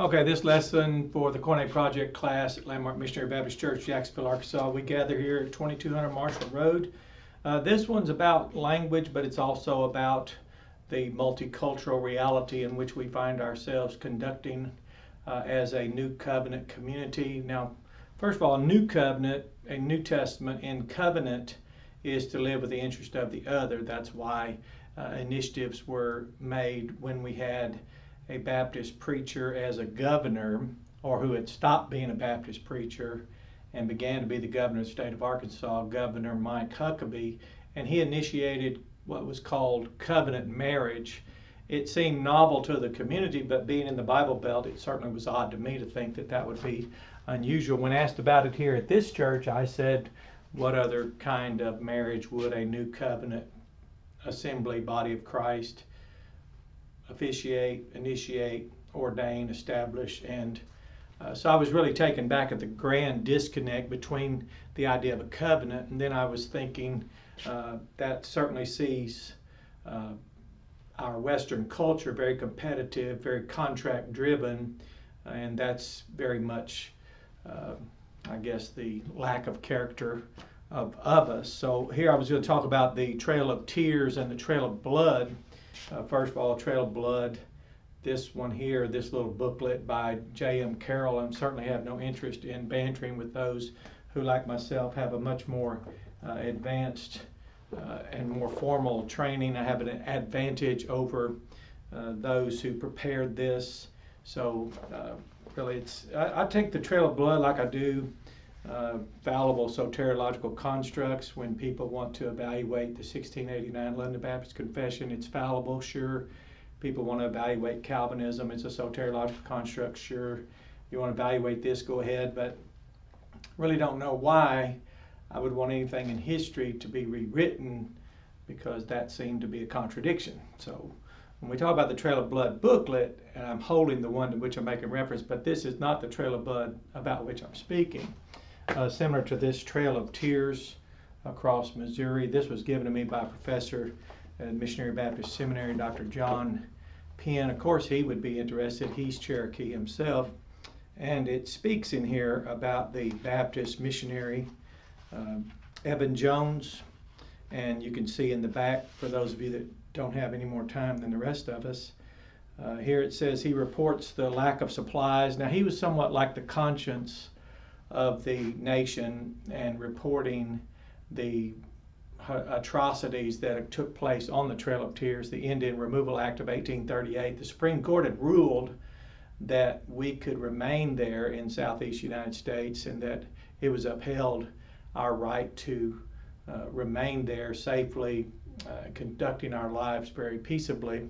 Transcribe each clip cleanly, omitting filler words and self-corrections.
Okay, this lesson for the Coordinate Project class at Landmark Missionary Baptist Church, Jacksonville, Arkansas. We gather here at 2200 Marshall Road. This one's about language, but it's also about the multicultural reality in which we find ourselves conducting as a New Covenant community. Now, first of all, a New Covenant, a New Testament in covenant is to live with the interest of the other. That's why initiatives were made when we had a Baptist preacher as a governor, or who had stopped being a Baptist preacher and began to be the governor of the state of Arkansas, Governor Mike Huckabee, and he initiated what was called covenant marriage. It seemed novel to the community, but being in the Bible Belt, it certainly was odd to me to think that that would be unusual. When asked about it here at this church, I said, what other kind of marriage would a New Covenant assembly, body of Christ, officiate, initiate, ordain, establish? And so I was really taken back at the grand disconnect between the idea of a covenant, and then I was thinking that certainly sees our Western culture very competitive, very contract driven, and that's very much I guess the lack of character of us. So here I was going to talk about the Trail of Tears and the Trail of Blood. First of all, Trail of Blood, this one here, this little booklet by J.M. Carroll. I certainly have no interest in bantering with those who, like myself, have a much more advanced and more formal training. I have an advantage over those who prepared this. So really, I take the Trail of Blood like I do fallible soteriological constructs. When people want to evaluate the 1689 London Baptist Confession, it's fallible, sure. People want to evaluate Calvinism, it's a soteriological construct, sure. You want to evaluate this, go ahead, but really don't know why I would want anything in history to be rewritten, because that seemed to be a contradiction. So when we talk about the Trail of Blood booklet, and I'm holding the one to which I'm making reference, but this is not the Trail of Blood about which I'm speaking. Similar to this Trail of Tears across Missouri. This was given to me by a professor at Missionary Baptist Seminary, Dr. John Penn. Of course, he would be interested. He's Cherokee himself. And it speaks in here about the Baptist missionary Evan Jones. And you can see in the back, for those of you that don't have any more time than the rest of us, here it says he reports the lack of supplies. Now, he was somewhat like the conscience of the nation and reporting the atrocities that took place on the Trail of Tears, the Indian Removal Act of 1838. The Supreme Court had ruled that we could remain there in southeast United States, and that it was upheld our right to remain there safely, conducting our lives very peaceably.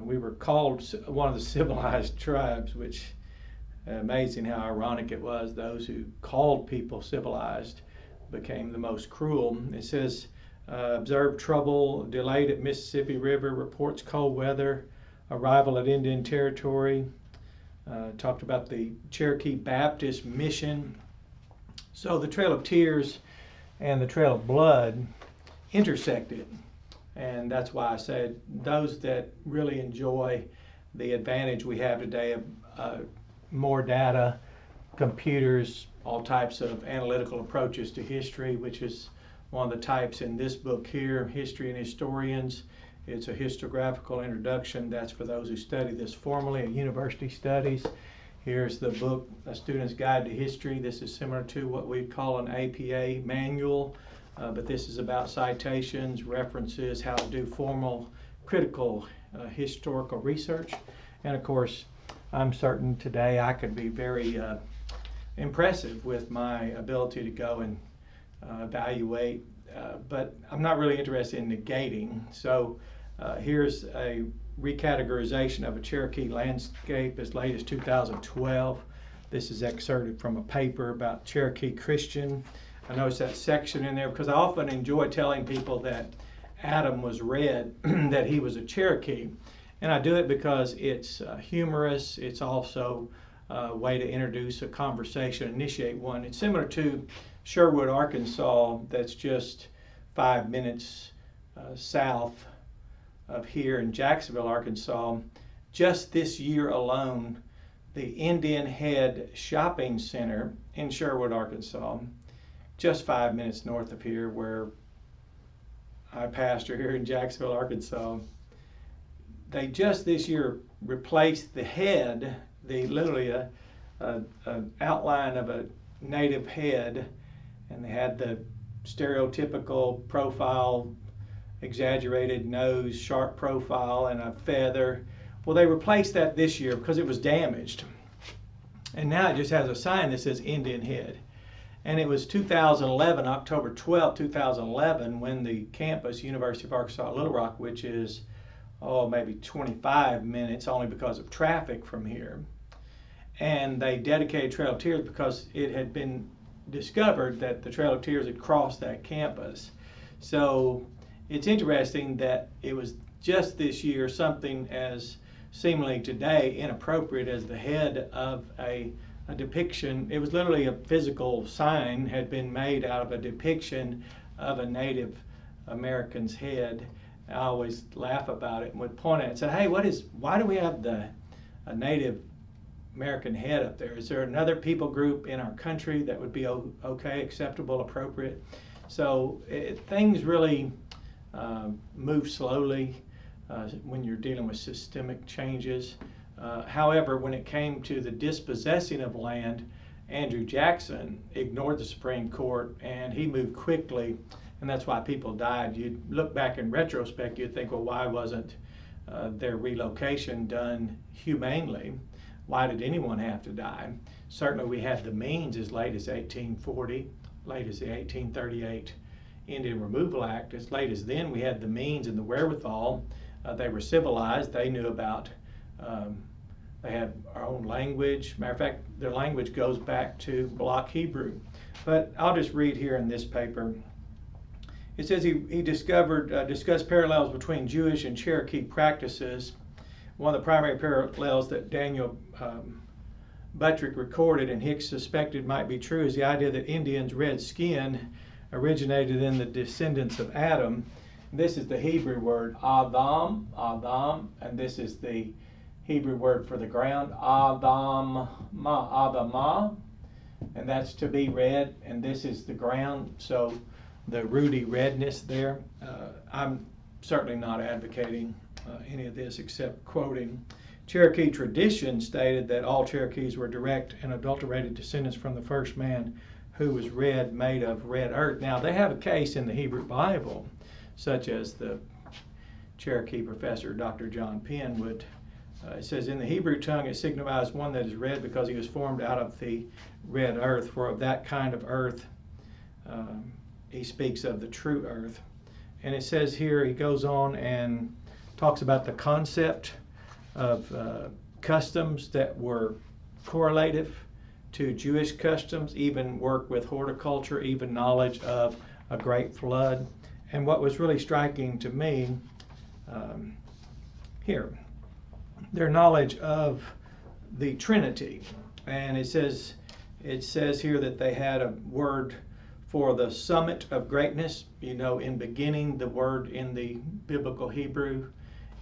We were called one of the civilized tribes, which amazing how ironic it was. Those who called people civilized became the most cruel. It says, observed trouble, delayed at Mississippi River, reports cold weather, arrival at Indian Territory, talked about the Cherokee Baptist Mission. So the Trail of Tears and the Trail of Blood intersected. And that's why I said those that really enjoy the advantage we have today of more data, computers, all types of analytical approaches to history, which is one of the types in this book here, History and Historians. It's a historiographical introduction. That's for those who study this formally at university studies. Here's the book, A Student's Guide to History. This is similar to what we call an APA manual, but this is about citations, references, how to do formal, critical historical research. And of course, I'm certain today I could be very impressive with my ability to go and evaluate, but I'm not really interested in negating. So here's a recategorization of a Cherokee landscape as late as 2012. This is excerpted from a paper about Cherokee Christian. I noticed that section in there because I often enjoy telling people that Adam was red, that he was a Cherokee. And I do it because it's humorous. It's also a way to introduce a conversation, initiate one. It's similar to Sherwood, Arkansas, that's just 5 minutes south of here in Jacksonville, Arkansas. Just this year alone, the Indian Head Shopping Center in Sherwood, Arkansas, just 5 minutes north of here, where I pastor here in Jacksonville, Arkansas. They just this year replaced the head, literally an outline of a native head, and they had the stereotypical profile, exaggerated nose, sharp profile, and a feather. Well, they replaced that this year because it was damaged. And now it just has a sign that says Indian Head. And it was 2011, October 12, 2011, when the campus, University of Arkansas Little Rock, which is, maybe 25 minutes only because of traffic from here. And they dedicated Trail of Tears because it had been discovered that the Trail of Tears had crossed that campus. So it's interesting that it was just this year something as seemingly today inappropriate as the head of a depiction. It was literally a physical sign had been made out of a depiction of a Native American's head. I always laugh about it and would point at it and say, hey, why do we have a Native American head up there? Is there another people group in our country that would be okay, acceptable, appropriate? So things really move slowly when you're dealing with systemic changes. However, when it came to the dispossessing of land, Andrew Jackson ignored the Supreme Court and he moved quickly, and that's why people died. You look back in retrospect, you'd think, well, why wasn't their relocation done humanely? Why did anyone have to die? Certainly we had the means as late as 1840, late as the 1838 Indian Removal Act. As late as then, we had the means and the wherewithal. They were civilized. They knew about, they had our own language. Matter of fact, their language goes back to Block Hebrew. But I'll just read here in this paper. It says he discussed parallels between Jewish and Cherokee practices. One of the primary parallels that Daniel Butrick recorded and Hicks suspected might be true is the idea that Indians' red skin originated in the descendants of Adam. This is the Hebrew word Adam, and this is the Hebrew word for the ground, Adamah, and that's to be red, and this is the ground, so the rooty redness there. I'm certainly not advocating any of this except quoting. Cherokee tradition stated that all Cherokees were direct and adulterated descendants from the first man who was red, made of red earth. Now, they have a case in the Hebrew Bible, such as the Cherokee professor, Dr. John Penn, would, it says, in the Hebrew tongue it signifies one that is red because he was formed out of the red earth, for of that kind of earth he speaks of the true earth. And it says here, he goes on and talks about the concept of customs that were correlative to Jewish customs, even work with horticulture, even knowledge of a great flood. And what was really striking to me here, their knowledge of the Trinity. And it says here that they had a word for the summit of greatness. You know, in beginning, the word in the biblical Hebrew,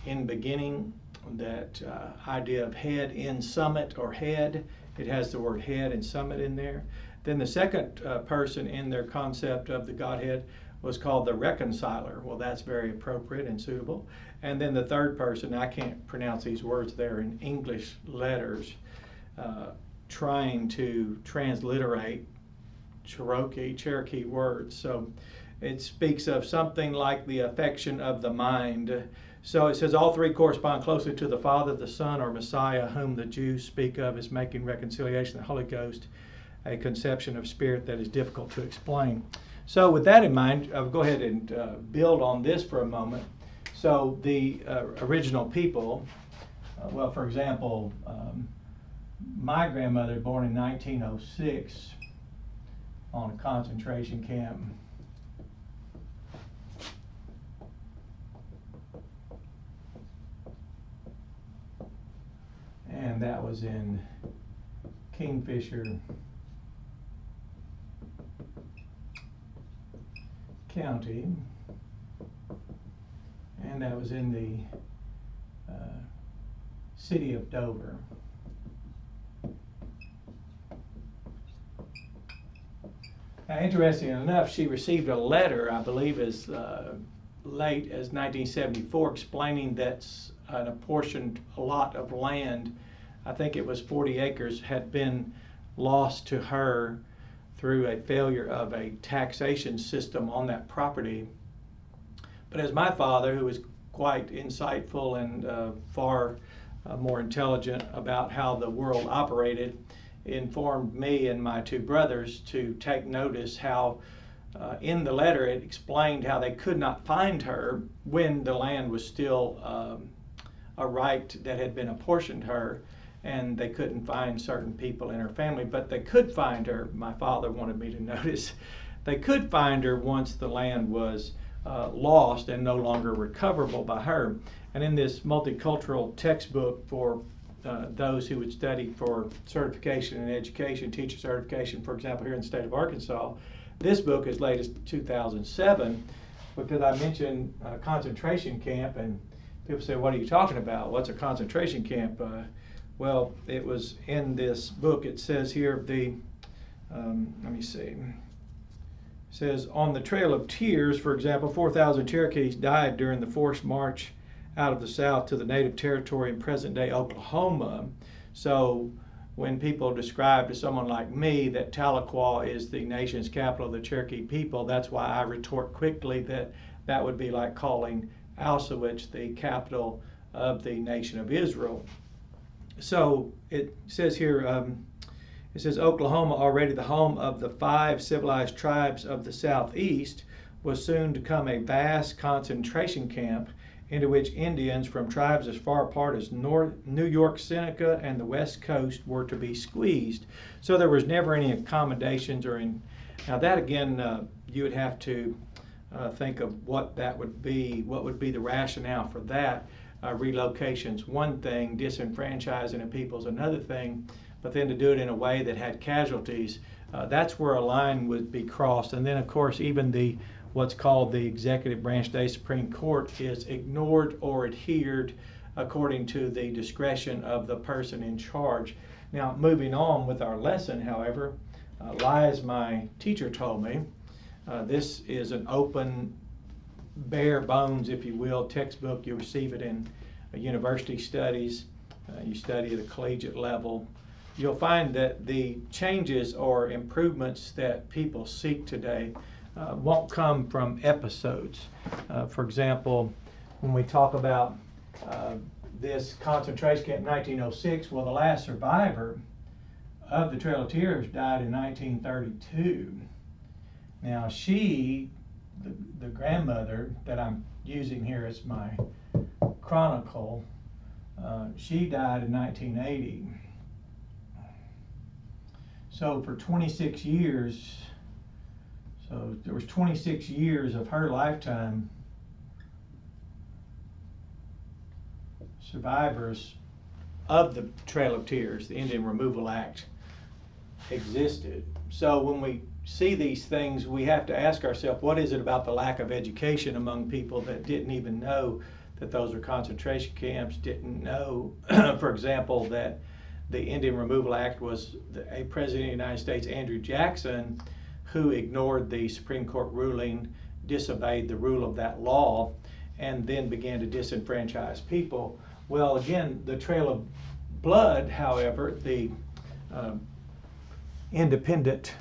in beginning, that idea of head in summit or head, it has the word head and summit in there. Then the second person in their concept of the Godhead was called the reconciler. Well, that's very appropriate and suitable. And then the third person, I can't pronounce these words there in English letters, trying to transliterate Cherokee words. So it speaks of something like the affection of the mind. So it says all three correspond closely to the Father, the Son, or Messiah, whom the Jews speak of as making reconciliation, the Holy Ghost, a conception of spirit that is difficult to explain. So with that in mind, I'll go ahead and build on this for a moment. So the original people, well, for example, my grandmother, born in 1906 on a concentration camp. And that was in Kingfisher County, and that was in the city of Dover. Now, interesting enough, she received a letter, I believe as late as 1974, explaining that an apportioned lot of land, I think it was 40 acres, had been lost to her through a failure of a taxation system on that property. But as my father, who was quite insightful and far more intelligent about how the world operated, informed me and my two brothers to take notice how in the letter it explained how they could not find her when the land was still a right that had been apportioned her, and they couldn't find certain people in her family, but they could find her. My father wanted me to notice they could find her once the land was lost and no longer recoverable by her. And in this multicultural textbook for those who would study for certification in education, teacher certification, for example, here in the state of Arkansas, this book is latest 2007, because I mentioned concentration camp, and people say, what are you talking about? What's a concentration camp? Well, it was in this book. It says here, let me see. It says, on the Trail of Tears, for example, 4,000 Cherokees died during the forced march out of the South to the native territory in present-day Oklahoma. So when people describe to someone like me that Tahlequah is the nation's capital of the Cherokee people, that's why I retort quickly that that would be like calling Auschwitz the capital of the nation of Israel. So it says here, it says Oklahoma, already the home of the 5 civilized tribes of the Southeast, was soon to become a vast concentration camp into which Indians from tribes as far apart as New York, Seneca, and the West Coast were to be squeezed. So there was never any accommodations now that again, you would have to think of what that would be, what would be the rationale for that. Relocation's one thing, disenfranchising of people's another thing, but then to do it in a way that had casualties, that's where a line would be crossed. And then of course even what's called the executive branch day Supreme Court is ignored or adhered according to the discretion of the person in charge. Now moving on with our lesson, however, lies my teacher told me. This is an open, bare bones, if you will, textbook. You receive it in university studies. You study at a collegiate level. You'll find that the changes or improvements that people seek today won't come from episodes. For example, when we talk about this concentration camp in 1906, well, the last survivor of the Trail of Tears died in 1932. Now she, the grandmother that I'm using here as my chronicle, she died in 1980. So for 26 years, so there was 26 years of her lifetime, survivors of the Trail of Tears, the Indian Removal Act, existed. So when we see these things, we have to ask ourselves, what is it about the lack of education among people that didn't even know that those were concentration camps, didn't know, for example, that the Indian Removal Act was a president of the United States, Andrew Jackson, who ignored the Supreme Court ruling, disobeyed the rule of that law, and then began to disenfranchise people. Well, again, the Trail of Blood, however, the independent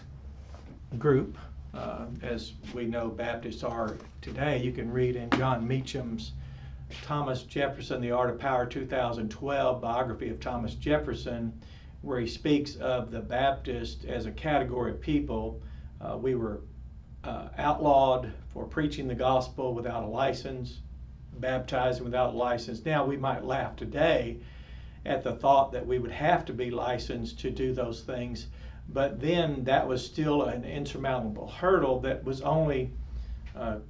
group, as we know Baptists are today, you can read in John Meacham's Thomas Jefferson, The Art of Power 2012 biography of Thomas Jefferson, where he speaks of the Baptist as a category of people. We were outlawed for preaching the gospel without a license, baptizing without a license. Now we might laugh today at the thought that we would have to be licensed to do those things, but then that was still an insurmountable hurdle that was only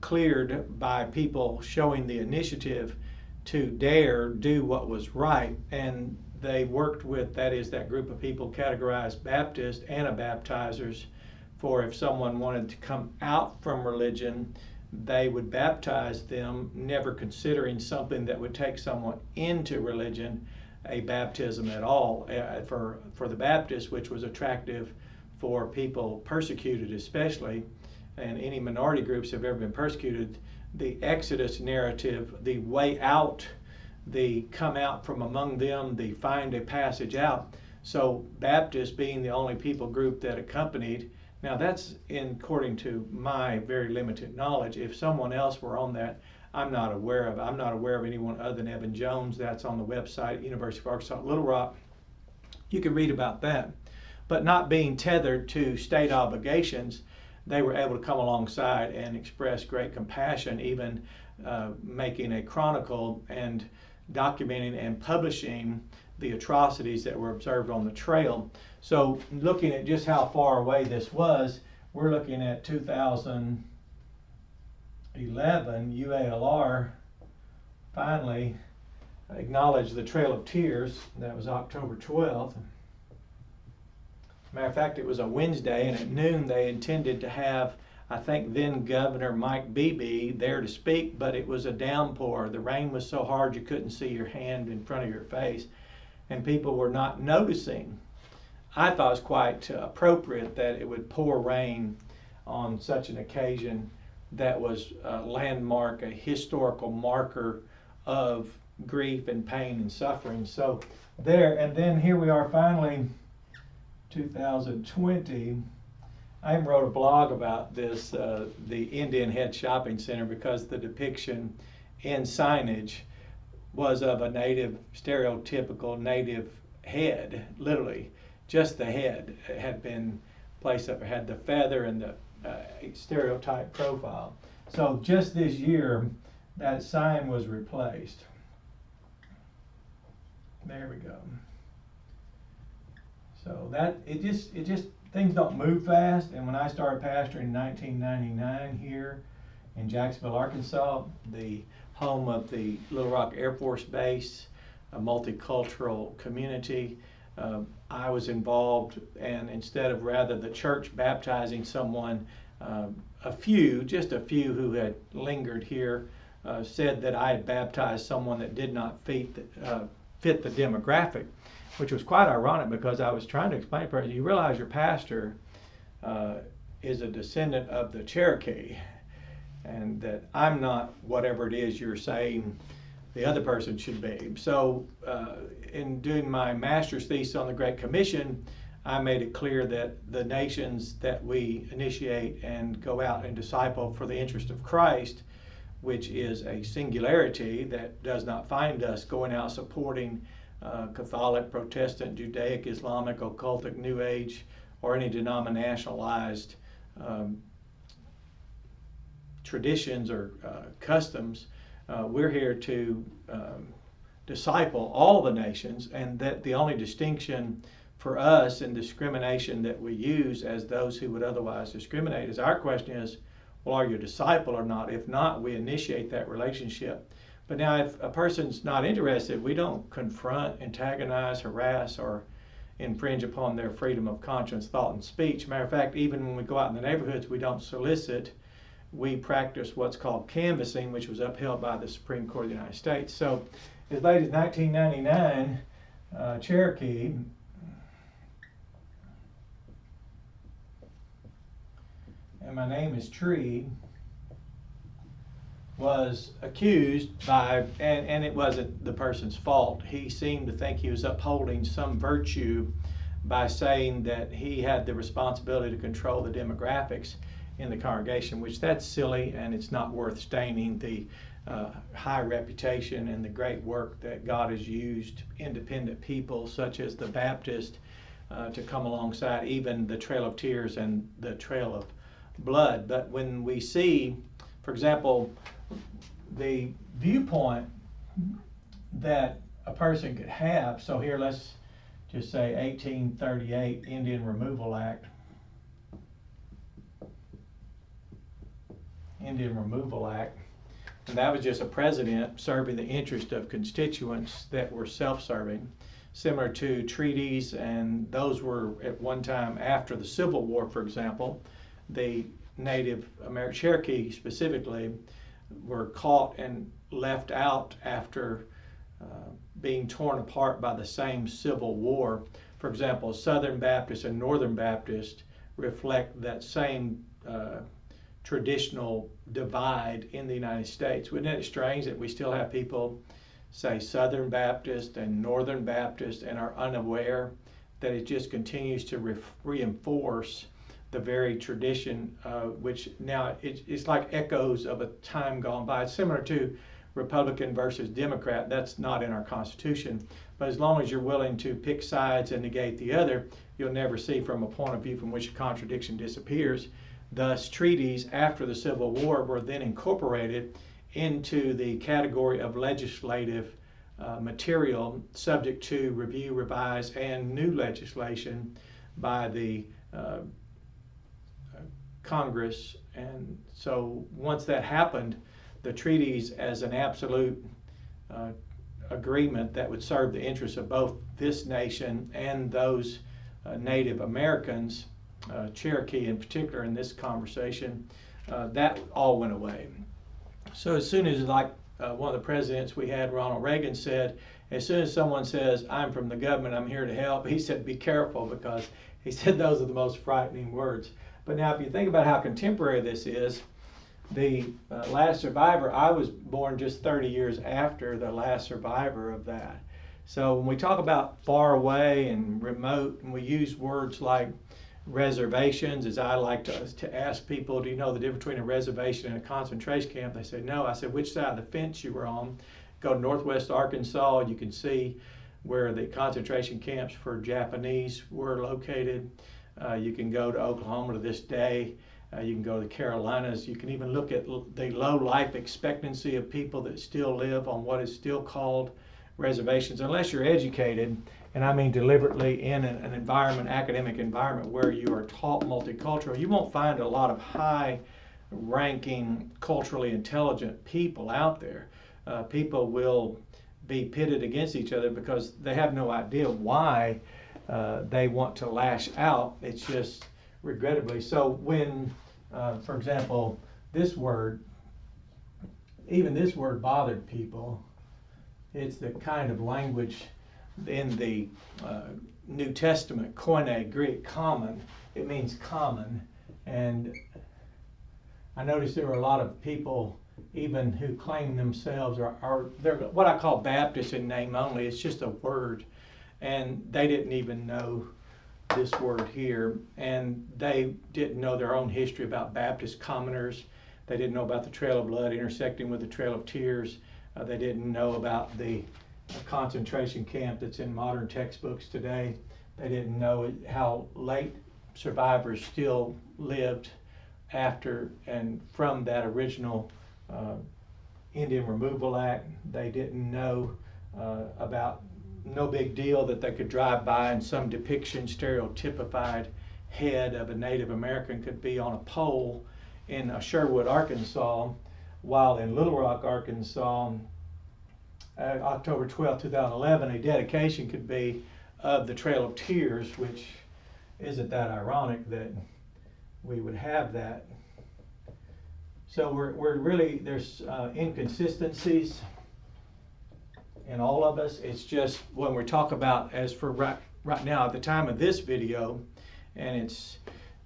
cleared by people showing the initiative to dare do what was right. And they worked with, that is, that group of people categorized Baptist Anabaptizers, for if someone wanted to come out from religion, they would baptize them, never considering something that would take someone into religion, a baptism at all, for the Baptists, which was attractive for people persecuted especially, and any minority groups have ever been persecuted, the Exodus narrative, the way out, the come out from among them, the find a passage out. So Baptists being the only people group that accompanied, now that's according to my very limited knowledge. If someone else were on that, I'm not aware of. I'm not aware of anyone other than Evan Jones. That's on the website, University of Arkansas Little Rock. You can read about that. But not being tethered to state obligations, they were able to come alongside and express great compassion, even making a chronicle and documenting and publishing the atrocities that were observed on the trail. So looking at just how far away this was, we're looking at 2011, UALR finally acknowledged the Trail of Tears. That was October 12th. Matter of fact, it was a Wednesday, and at noon they intended to have, I think, then Governor Mike Beebe there to speak, but it was a downpour. The rain was so hard you couldn't see your hand in front of your face, and people were not noticing. I thought it was quite appropriate that it would pour rain on such an occasion that was a landmark, a historical marker of grief and pain and suffering. So there, and then here we are finally, 2020. I even wrote a blog about this, the Indian Head Shopping Center, because the depiction in signage was of a native, stereotypical native head, literally. Just the head had been placed up, had the feather and the stereotype profile. So just this year, that sign was replaced. There we go. So that, it just things don't move fast. And when I started pastoring in 1999 here in Jacksonville, Arkansas, the home of the Little Rock Air Force Base, a multicultural community, I was involved, and instead of rather the church baptizing someone, just a few who had lingered here said that I had baptized someone that did not fit the demographic, which was quite ironic, because I was trying to explain to you realize your pastor is a descendant of the Cherokee, and that I'm not whatever it is you're saying the other person should be. So in doing my master's thesis on the Great Commission, I made it clear that the nations that we initiate and go out and disciple for the interest of Christ, which is a singularity that does not find us going out supporting Catholic, Protestant, Judaic, Islamic, occultic, New Age, or any denominationalized traditions or customs. We're here to disciple all the nations, and that the only distinction for us and discrimination that we use as those who would otherwise discriminate is, our question is, well, are you a disciple or not? If not, we initiate that relationship. But now if a person's not interested, we don't confront, antagonize, harass, or infringe upon their freedom of conscience, thought, and speech. Matter of fact, even when we go out in the neighborhoods, we don't solicit. We practice what's called canvassing, which was upheld by the Supreme Court of the United States. So as late as 1999, Cherokee and my name is Tree, was accused by, and it wasn't the person's fault. He seemed to think he was upholding some virtue by saying that he had the responsibility to control the demographics in the congregation, which that's silly, and it's not worth staining the high reputation and the great work that God has used independent people such as the Baptist to come alongside even the Trail of Tears and the Trail of Blood. But when we see, for example, the viewpoint that a person could have, so here let's just say 1838 Indian Removal Act. Indian Removal Act, and that was just a president serving the interest of constituents that were self-serving, similar to treaties, and those were at one time after the Civil War, for example. The Native American Cherokee specifically were caught and left out after being torn apart by the same Civil War. For example, Southern Baptists and Northern Baptists reflect that same traditional divide in the United States. Isn't it strange that we still have people say Southern Baptist and Northern Baptist and are unaware that it just continues to reinforce the very tradition, which now it's like echoes of a time gone by. It's similar to Republican versus Democrat. That's not in our Constitution. But as long as you're willing to pick sides and negate the other, you'll never see from a point of view from which a contradiction disappears. Thus, treaties after the Civil War were then incorporated into the category of legislative material subject to review, revise, and new legislation by the Congress. And so once that happened, the treaties as an absolute agreement that would serve the interests of both this nation and those Native Americans, Cherokee in particular in this conversation, that all went away. So as soon as, like one of the presidents we had, Ronald Reagan, said, as soon as someone says, I'm from the government, I'm here to help, he said, be careful, because he said those are the most frightening words. But now if you think about how contemporary this is, the last survivor, I was born just 30 years after the last survivor of that. So when we talk about far away and remote, and we use words like reservations, as I like to ask people, do you know the difference between a reservation and a concentration camp? They say no. I said, which side of the fence you were on? Go to Northwest Arkansas, you can see where the concentration camps for Japanese were located. You can go to Oklahoma to this day. You can go to the Carolinas. You can even look at the low life expectancy of people that still live on what is still called reservations, unless you're educated, and I mean deliberately in an environment, academic environment, where you are taught multicultural. You won't find a lot of high-ranking, culturally intelligent people out there. People will be pitted against each other because they have no idea why they want to lash out. It's just regrettably. So when, for example, this word, even this word bothered people. It's the kind of language in the New Testament, koine, Greek, common. It means common. And I noticed there were a lot of people even who claim themselves they're what I call Baptist in name only. It's just a word. And they didn't even know this word here. And they didn't know their own history about Baptist commoners. They didn't know about the Trail of Blood intersecting with the Trail of Tears. They didn't know about the concentration camp that's in modern textbooks today. They didn't know how late survivors still lived after and from that original Indian Removal Act. They didn't know about no big deal that they could drive by and some depiction, stereotypified head of a Native American could be on a pole in Sherwood, Arkansas, while in Little Rock, Arkansas, October 12, 2011, a dedication could be of the Trail of Tears, which isn't that ironic that we would have that. So we're really, there's inconsistencies in all of us. It's just when we talk about, as for right now, at the time of this video, and it's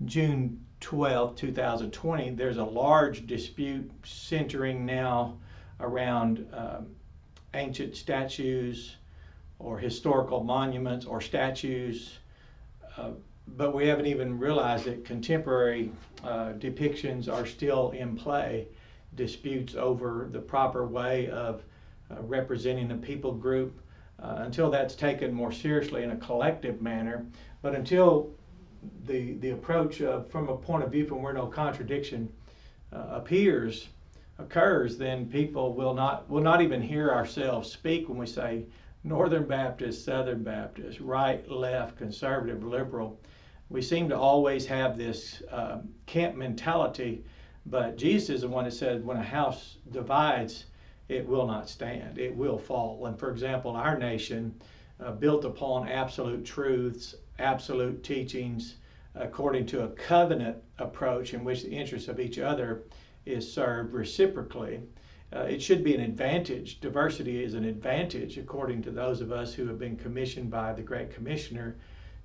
June 12, 2020, there's a large dispute centering now around ancient statues or historical monuments or statues, but we haven't even realized that contemporary depictions are still in play. Disputes over the proper way of representing a people group until that's taken more seriously in a collective manner. But until the approach from a point of view from where no contradiction occurs, then people will not even hear ourselves speak when we say Northern Baptist, Southern Baptist, right, left, conservative, liberal. We seem to always have this camp mentality, but Jesus is the one that said when a house divides, it will not stand, it will fall. And for example, our nation, built upon absolute truths, absolute teachings, according to a covenant approach in which the interests of each other is served reciprocally. It should be an advantage. Diversity is an advantage, according to those of us who have been commissioned by the Great Commissioner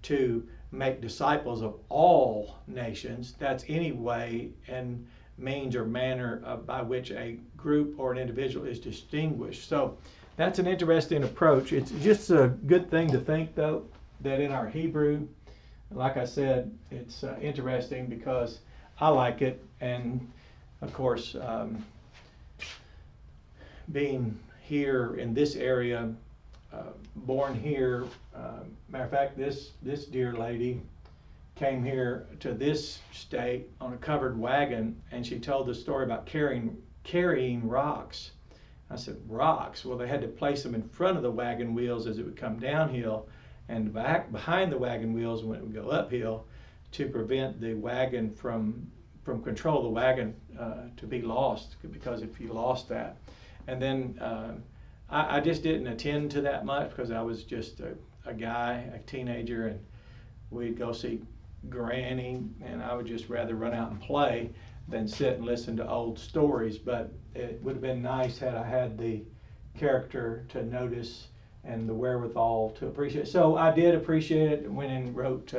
to make disciples of all nations. That's any way and means or manner by which a group or an individual is distinguished. So that's an interesting approach. It's just a good thing to think, though, that in our Hebrew, like I said, it's interesting because I like it. And of course, being here in this area, born here, matter of fact, this dear lady came here to this state on a covered wagon, and she told the story about carrying rocks. I said, rocks? Well, they had to place them in front of the wagon wheels as it would come downhill, and back behind the wagon wheels when it would go uphill, to prevent the wagon from control of the wagon to be lost, because if you lost that. And then I just didn't attend to that much because I was just a guy, a teenager, and we'd go see Granny, and I would just rather run out and play than sit and listen to old stories. But it would have been nice had I had the character to notice and the wherewithal to appreciate. So I did appreciate it. Went and wrote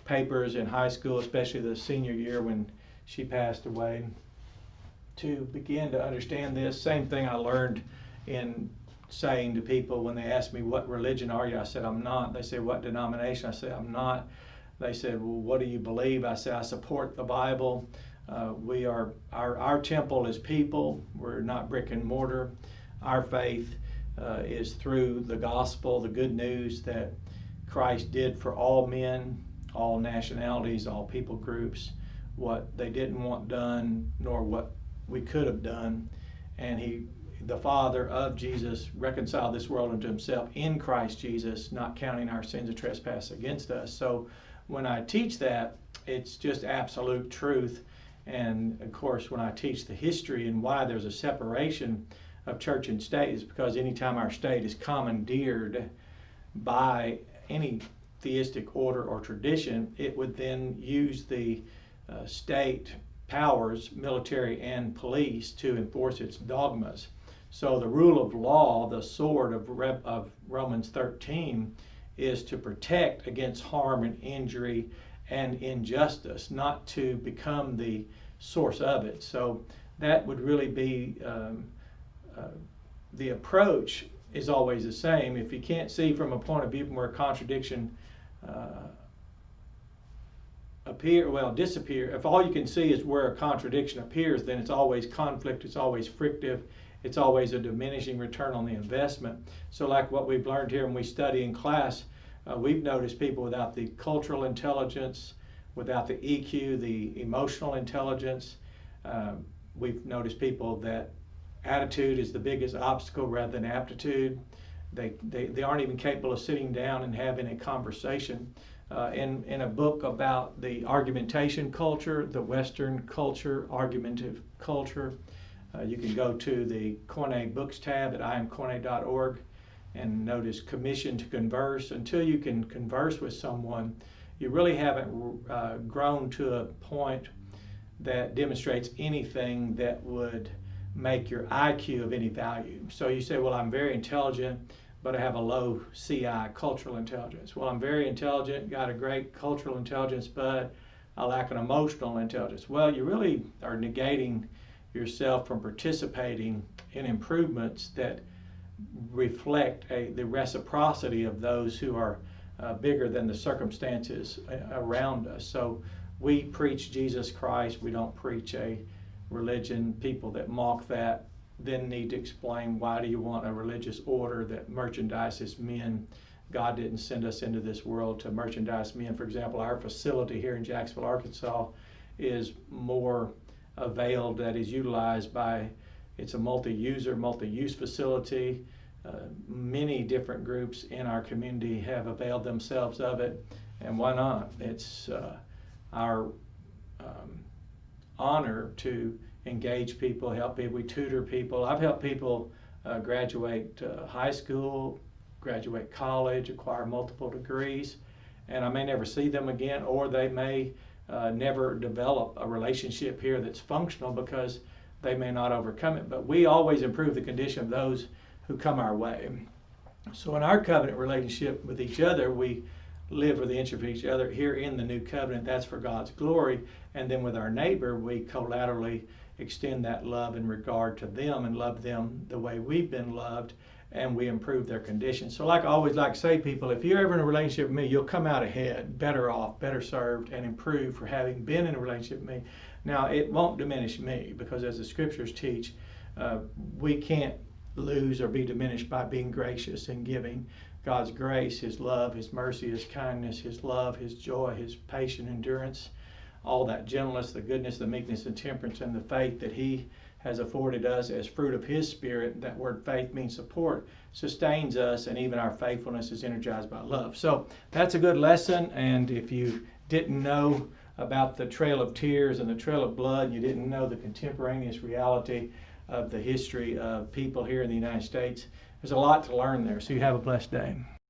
papers in high school, especially the senior year when she passed away, to begin to understand this. Same thing I learned in saying to people when they asked me, what religion are you? I said, I'm not. They said, what denomination? I said, I'm not. They said, well, what do you believe? I said, I support the Bible. We are, our temple is people. We're not brick and mortar. Our faith is through the gospel, the good news that Christ did for all men, all nationalities, all people groups, what they didn't want done, nor what we could have done. And he, the Father of Jesus, reconciled this world unto himself in Christ Jesus, not counting our sins and trespass against us. So when I teach that, it's just absolute truth. And of course, when I teach the history and why there's a separation of church and state, is because anytime our state is commandeered by any theistic order or tradition, it would then use the state powers, military and police, to enforce its dogmas. So the rule of law, the sword of Romans 13, is to protect against harm and injury and injustice, not to become the source of it. So that would really be the approach is always the same. If you can't see from a point of view from where a contradiction disappear. If all you can see is where a contradiction appears, then it's always conflict, it's always frictive, it's always a diminishing return on the investment. So like what we've learned here when we study in class, we've noticed people without the cultural intelligence, without the EQ, the emotional intelligence. We've noticed people that attitude is the biggest obstacle rather than aptitude. They aren't even capable of sitting down and having a conversation. In a book about the argumentation culture, the Western culture, argumentative culture, you can go to the Koine Books tab at iamkoine.org and notice Commission to Converse. Until you can converse with someone, you really haven't grown to a point that demonstrates anything that would make your IQ of any value. So you say, well, I'm very intelligent, but I have a low CI, cultural intelligence. Well, I'm very intelligent, got a great cultural intelligence, but I lack an emotional intelligence. Well, you really are negating yourself from participating in improvements that reflect the reciprocity of those who are bigger than the circumstances around us. So we preach Jesus Christ. We don't preach a religion. People that mock that then need to explain, why do you want a religious order that merchandises men? God didn't send us into this world to merchandise men. For example, our facility here in Jacksonville, Arkansas is more availed, that is utilized by, it's a multi-user, multi-use facility. Many different groups in our community have availed themselves of it, and why not? It's our honor to engage people, help people. We tutor people. I've helped people graduate high school, graduate college, acquire multiple degrees, and I may never see them again, or they may never develop a relationship here that's functional because they may not overcome it. But we always improve the condition of those who come our way. So in our covenant relationship with each other, we live within the inch of each other here in the new covenant. That's for God's glory. And then with our neighbor, we collaterally extend that love in regard to them and love them the way we've been loved, and we improve their conditions. So like I always like to say, people, if you're ever in a relationship with me, you'll come out ahead, better off, better served, and improved for having been in a relationship with me. Now, it won't diminish me, because as the scriptures teach, we can't lose or be diminished by being gracious and giving. God's grace, His love, His mercy, His kindness, His love, His joy, His patient endurance, all that gentleness, the goodness, the meekness, and temperance, and the faith that He has afforded us as fruit of His Spirit. That word faith means support, sustains us, and even our faithfulness is energized by love. So that's a good lesson, and if you didn't know about the Trail of Tears and the Trail of Blood, you didn't know the contemporaneous reality of the history of people here in the United States, there's a lot to learn there. So you have a blessed day.